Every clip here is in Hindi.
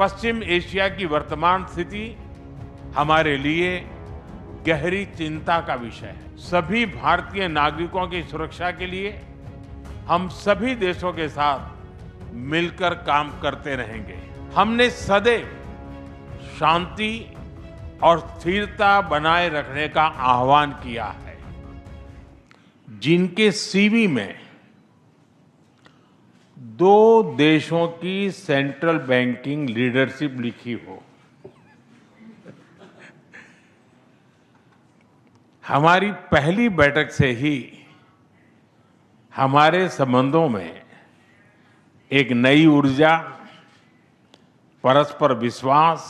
पश्चिम एशिया की वर्तमान स्थिति हमारे लिए गहरी चिंता का विषय है। सभी भारतीय नागरिकों की सुरक्षा के लिए हम सभी देशों के साथ मिलकर काम करते रहेंगे। हमने सदैव शांति और स्थिरता बनाए रखने का आह्वान किया है। जिनके सीवी में दो देशों की सेंट्रल बैंकिंग लीडरशिप लिखी हो, हमारी पहली बैठक से ही हमारे संबंधों में एक नई ऊर्जा, परस्पर विश्वास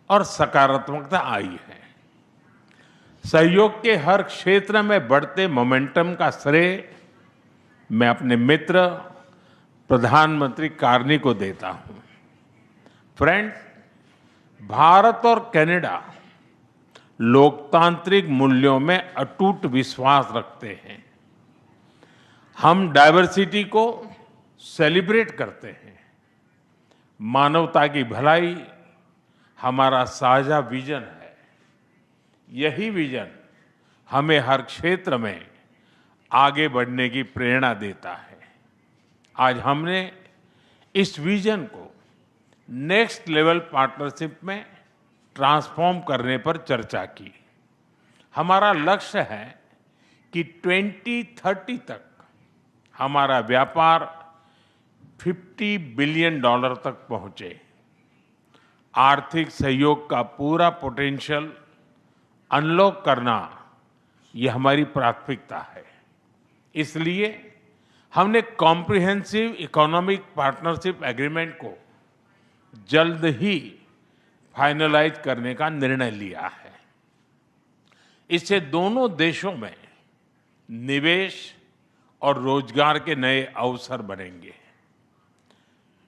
और सकारात्मकता आई है। सहयोग के हर क्षेत्र में बढ़ते मोमेंटम का श्रेय मैं अपने मित्र प्रधानमंत्री कार्नी को देता हूं। फ्रेंड्स, भारत और कनाडा लोकतांत्रिक मूल्यों में अटूट विश्वास रखते हैं। हम डाइवर्सिटी को सेलिब्रेट करते हैं। मानवता की भलाई हमारा साझा विजन है। यही विजन हमें हर क्षेत्र में आगे बढ़ने की प्रेरणा देता है। आज हमने इस विजन को नेक्स्ट लेवल पार्टनरशिप में ट्रांसफॉर्म करने पर चर्चा की। हमारा लक्ष्य है कि 2030 तक हमारा व्यापार $50 बिलियन तक पहुंचे। आर्थिक सहयोग का पूरा पोटेंशियल अनलॉक करना यह हमारी प्राथमिकता है। इसलिए हमने कॉम्प्रिहेंसिव इकोनॉमिक पार्टनरशिप एग्रीमेंट को जल्द ही फाइनलाइज करने का निर्णय लिया है। इससे दोनों देशों में निवेश और रोजगार के नए अवसर बनेंगे।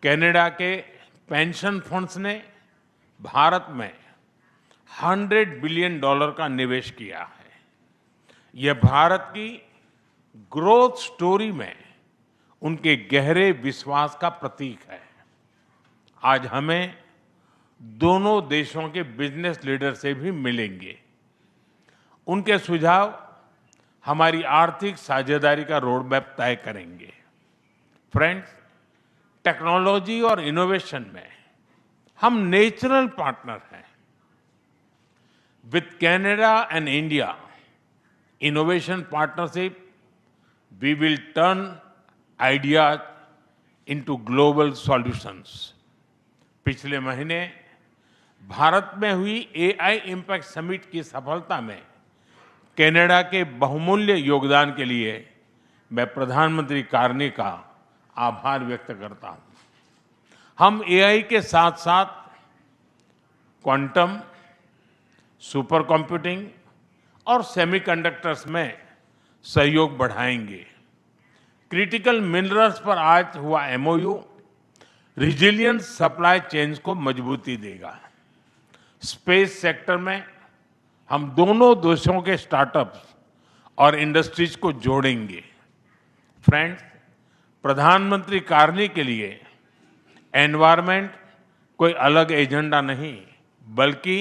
कनाडा के पेंशन फंड्स ने भारत में $100 बिलियन का निवेश किया है। यह भारत की ग्रोथ स्टोरी में उनके गहरे विश्वास का प्रतीक है। आज हमें दोनों देशों के बिजनेस लीडर से भी मिलेंगे। उनके सुझाव हमारी आर्थिक साझेदारी का रोड मैप तय करेंगे। फ्रेंड्स, टेक्नोलॉजी और इनोवेशन में हम नेचुरल पार्टनर हैं। With Canada and India innovation partnership we will turn ideas into global solutions. पिछले महीने भारत में हुई एआई इम्पैक्ट समिट की सफलता में कनाडा के बहुमूल्य योगदान के लिए मैं प्रधानमंत्री कार्नी का आभार व्यक्त करता हूं। हम एआई के साथ साथ क्वांटम, सुपर कंप्यूटिंग और सेमीकंडक्टर्स में सहयोग बढ़ाएंगे। क्रिटिकल मिनरल्स पर आज हुआ एमओयू रिजिलियंट सप्लाई चेन्स को मजबूती देगा। स्पेस सेक्टर में हम दोनों देशों के स्टार्टअप्स और इंडस्ट्रीज को जोड़ेंगे। फ्रेंड्स, प्रधानमंत्री कार्नी के लिए एनवायरनमेंट कोई अलग एजेंडा नहीं, बल्कि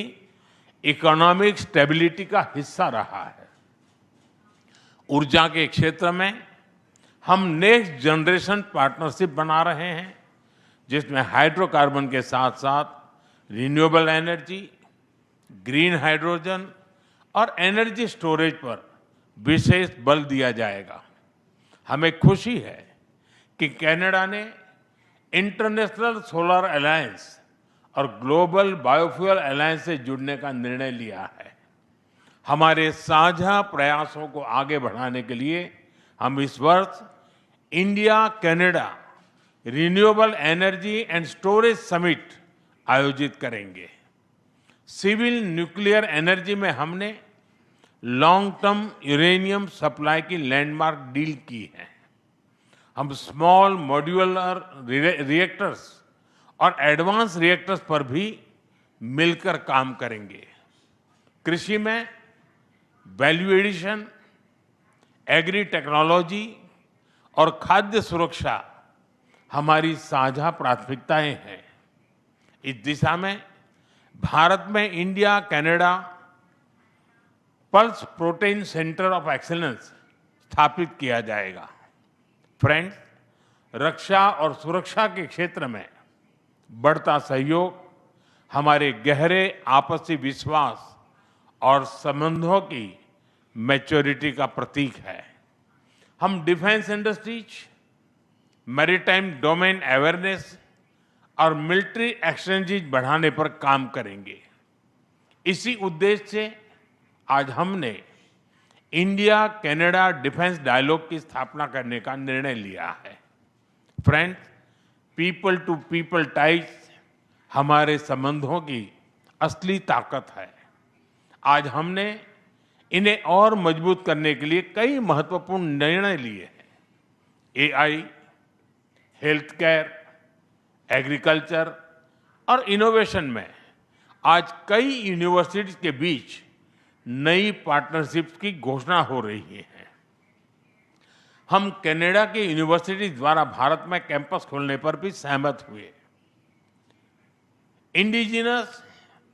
इकोनॉमिक स्टेबिलिटी का हिस्सा रहा है। ऊर्जा के क्षेत्र में हम नेक्स्ट जनरेशन पार्टनरशिप बना रहे हैं, जिसमें हाइड्रोकार्बन के साथ साथ रिन्यूएबल एनर्जी, ग्रीन हाइड्रोजन और एनर्जी स्टोरेज पर विशेष बल दिया जाएगा। हमें खुशी है कि कनाडा ने इंटरनेशनल सोलर अलायंस और ग्लोबल बायोफ्यूल अलायंस से जुड़ने का निर्णय लिया है। हमारे साझा प्रयासों को आगे बढ़ाने के लिए हम इस वर्ष India Canada renewable energy and storage summit आयोजित करेंगे। सिविल न्यूक्लियर एनर्जी में हमने लॉन्ग टर्म यूरेनियम सप्लाई की लैंडमार्क डील की है। हम स्मॉल मॉड्यूलर रिएक्टर्स और एडवांस रिएक्टर्स पर भी मिलकर काम करेंगे। कृषि में वैल्यू एडिशन, एग्री टेक्नोलॉजी और खाद्य सुरक्षा हमारी साझा प्राथमिकताएं हैं। इस दिशा में भारत में India Canada pulse protein centre of excellence स्थापित किया जाएगा। फ्रेंड्स, रक्षा और सुरक्षा के क्षेत्र में बढ़ता सहयोग हमारे गहरे आपसी विश्वास और संबंधों की मैच्योरिटी का प्रतीक है। हम defence industries, maritime domain awareness और मिलिट्री एक्सचेंजेज बढ़ाने पर काम करेंगे। इसी उद्देश्य से आज हमने इंडिया कनाडा डिफेंस डायलॉग की स्थापना करने का निर्णय लिया है। Friends, people to people ties हमारे संबंधों की असली ताकत है। आज हमने इन्हें और मजबूत करने के लिए कई महत्वपूर्ण निर्णय लिए हैं। एआई, हेल्थ केयर, एग्रीकल्चर और इनोवेशन में आज कई यूनिवर्सिटीज के बीच नई पार्टनरशिप्स की घोषणा हो रही है। हम कनाडा की यूनिवर्सिटी द्वारा भारत में कैंपस खोलने पर भी सहमत हुए। इंडिजिनस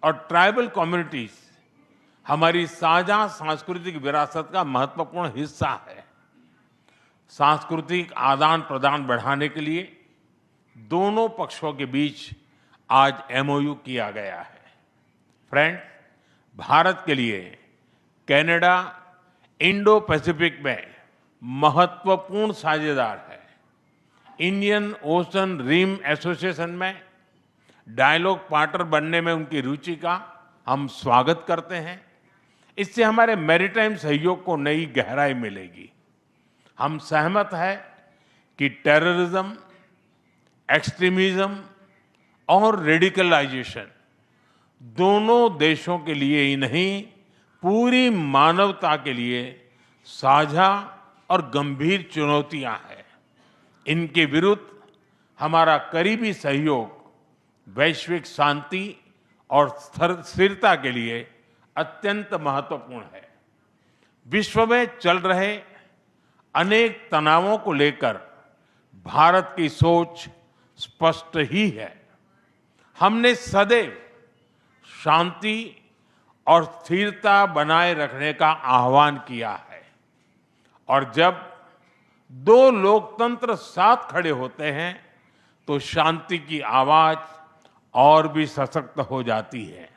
और ट्राइबल कम्युनिटीज हमारी साझा सांस्कृतिक विरासत का महत्वपूर्ण हिस्सा है। सांस्कृतिक आदान प्रदान बढ़ाने के लिए दोनों पक्षों के बीच आज एमओयू किया गया है। फ्रेंड्स, भारत के लिए कनाडा इंडो पैसिफिक में महत्वपूर्ण साझेदार है। इंडियन ओशन रिम एसोसिएशन में डायलॉग पार्टनर बनने में उनकी रुचि का हम स्वागत करते हैं। इससे हमारे मैरीटाइम सहयोग को नई गहराई मिलेगी। हम सहमत हैं कि टेररिज्म, एक्सट्रीमिज्म और रेडिकलाइजेशन दोनों देशों के लिए ही नहीं, पूरी मानवता के लिए साझा और गंभीर चुनौतियां हैं। इनके विरुद्ध हमारा करीबी सहयोग वैश्विक शांति और स्थिरता के लिए अत्यंत महत्वपूर्ण है। विश्व में चल रहे अनेक तनावों को लेकर भारत की सोच स्पष्ट ही है। हमने सदैव शांति और स्थिरता बनाए रखने का आह्वान किया है और जब दो लोकतंत्र साथ खड़े होते हैं तो शांति की आवाज और भी सशक्त हो जाती है।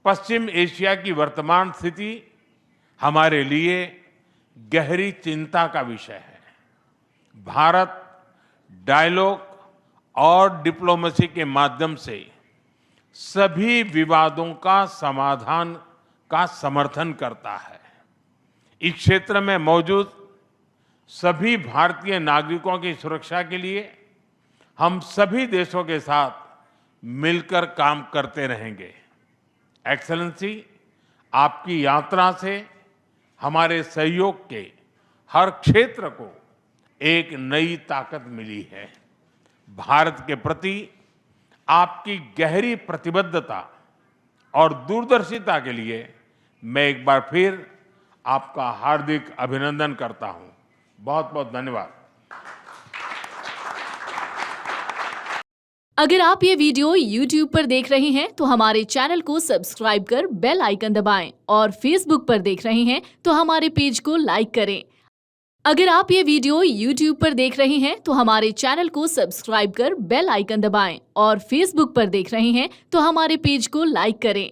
पश्चिम एशिया की वर्तमान स्थिति हमारे लिए गहरी चिंता का विषय है। भारत डायलॉग और डिप्लोमेसी के माध्यम से सभी विवादों का समाधान का समर्थन करता है। इस क्षेत्र में मौजूद सभी भारतीय नागरिकों की सुरक्षा के लिए हम सभी देशों के साथ मिलकर काम करते रहेंगे। एक्सेलेंसी, आपकी यात्रा से हमारे सहयोग के हर क्षेत्र को एक नई ताकत मिली है। भारत के प्रति आपकी गहरी प्रतिबद्धता और दूरदर्शिता के लिए मैं एक बार फिर आपका हार्दिक अभिनंदन करता हूं। बहुत बहुत धन्यवाद। अगर आप ये वीडियो YouTube पर देख रहे हैं तो हमारे चैनल को सब्सक्राइब कर बेल आइकन दबाएं और Facebook पर देख रहे हैं तो हमारे पेज को लाइक करें। अगर आप ये वीडियो YouTube पर देख रहे हैं तो हमारे चैनल को सब्सक्राइब कर बेल आइकन दबाएं और Facebook पर देख रहे हैं तो हमारे पेज को लाइक करें।